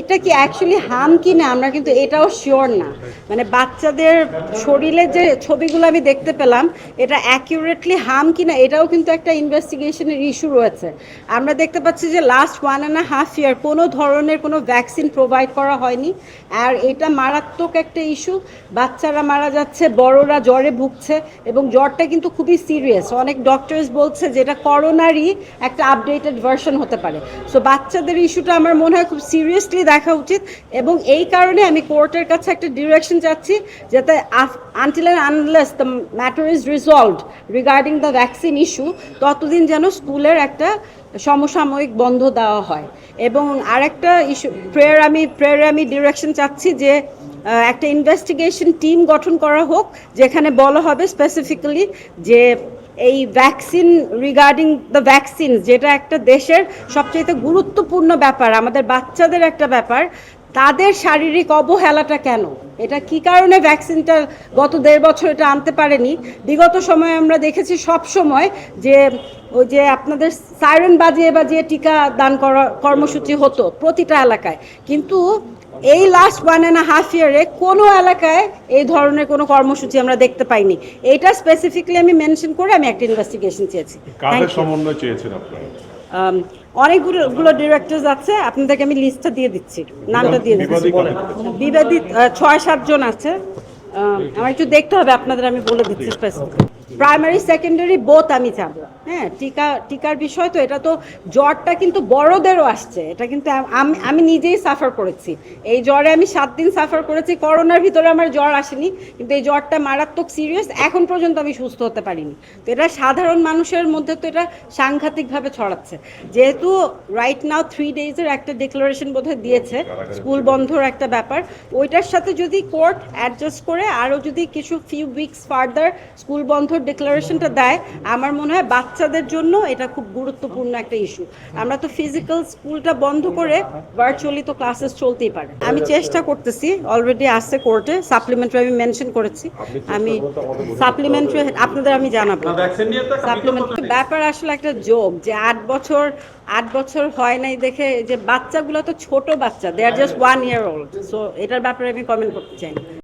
এইটা কি actually harm কি না আমরা কিন্তু এটাও শিওর না। মানে বাচ্চাদের শরীরের যে ছবিগুলো আমি দেখতে পেলাম এটা অ্যাকিউরেটলি হার্ম কি না এটাও কিন্তু একটা ইনভেস্টিগেশনের ইস্যু রয়েছে। আমরা দেখতে পাচ্ছি যে লাস্ট 1.5 ইয়ার কোনো ধরনের কোনো ভ্যাকসিন প্রোভাইড করা হয়নি। আর এটা মারাত্মক একটা ইস্যু, বাচ্চারা মারা যাচ্ছে, বড়রা জ্বরে ভুগছে এবং জ্বরটা কিন্তু খুবই সিরিয়াস। অনেক ডক্টরস বলছে যে এটা করোনারই একটা আপডেটেড ভার্সন হতে পারে। সো বাচ্চাদের ইস্যুটা আমার মনে হয় খুব সিরিয়াসলি দেখা উচিত এবং এই কারণে আমি কোর্টের কাছে একটা ডিরেকশন চাচ্ছি যাতে until and unless the matter is resolved regarding the vaccine issue ততদিন যেন স্কুলের একটা সমসাময়িক বন্ধ দেওয়া হয়। এবং আরেকটা ইস্যু প্রেয়ারে আমি ডিরেকশন চাচ্ছি যে একটা ইনভেস্টিগেশন টিম গঠন করা হোক যেখানে বলা হবে স্পেসিফিক্যালি যে এই ভ্যাকসিন রিগার্ডিং দ্য ভ্যাকসিন যেটা একটা দেশের সবচেয়ে গুরুত্বপূর্ণ ব্যাপার, আমাদের বাচ্চাদের একটা ব্যাপার, তাদের শারীরিক অবহেলাটা কেন, এটা কি কারণে ভ্যাকসিনটা গত 1.5 বছর এটা আনতে পারেনি। বিগত সময়ে আমরা দেখেছি সব সময় যে ওই যে আপনাদের সাইরেন বাজিয়ে বাজিয়ে টিকা দান করা কর্মসূচি হতো প্রতিটা এলাকায়, কিন্তু এই লাস্ট 1.5 ইয়ারে কোনো এলাকায় এই ধরনের কোনো কর্মসূচি আমরা দেখতে পাইনি। এইটা স্পেসিফিকলি আমি মেনশন করে আমি একটা ইনভেস্টিগেশন চেয়েছি। কাদের সমন্বয় চেয়েছেন আপনারা? অনেকগুলো ডিরেক্টরস আছে, আপনাদেরকে আমি লিস্টটা দিয়ে দিচ্ছি, নামটা দিয়ে দিচ্ছি। বিবাদিত 6-7 জন আছে, আমার একটু দেখতে হবে আপনাদের, আমি বলে দিচ্ছি স্পেসিফিক। প্রাইমারি সেকেন্ডারি বোথ আমি চাবো। হ্যাঁ, টিকার বিষয় তো, এটা তো জ্বরটা কিন্তু বড়দেরও আসছে, এটা কিন্তু আমি নিজেই সাফার করেছি। এই জ্বরে আমি 7 দিন সাফার করেছি, করোনার ভিতরে আমার জ্বর আসেনি, কিন্তু এই জ্বরটা মারাত্মক সিরিয়াস, এখন পর্যন্ত আমি সুস্থ হতে পারিনি। তো এটা সাধারণ মানুষের মধ্যে তো এটা সাংঘাতিকভাবে ছড়াচ্ছে। যেহেতু রাইট নাও 3 ডেজের একটা ডিক্লারেশন বোধহয় দিয়েছে স্কুল বন্ধর একটা ব্যাপার, ওইটার সাথে যদি কোর্ট অ্যাডজাস্ট করে আরও যদি কিছু ফিউ উইকস ফার্দার স্কুল বন্ধর ডিক্লারেশনটা দেয়, আমার মনে হয় বাচ্চাদের জন্য এটা খুব গুরুত্বপূর্ণ একটা ইস্যু। আমরা তো ফিজিক্যাল স্কুলটা বন্ধ করে ভার্চুয়ালি তো ক্লাসেস চলতেই পারে। আমি চেষ্টা করতেছি, অলরেডি আসছে কোর্টে, সাপ্লিমেন্টারি আমি মেনশন করেছি, আমি সাপ্লিমেন্টারি আপনাদের আমি জানাবো। সাপ্লিমেন্টারি ব্যাপার আসলে একটা যোগ যে 8 বছর হয় নাই দেখে, যে বাচ্চাগুলো তো ছোট বাচ্চা, দে আর জাস্ট 1 year old, সো এটার ব্যাপারে আমি কমেন্ট করতে চাই না।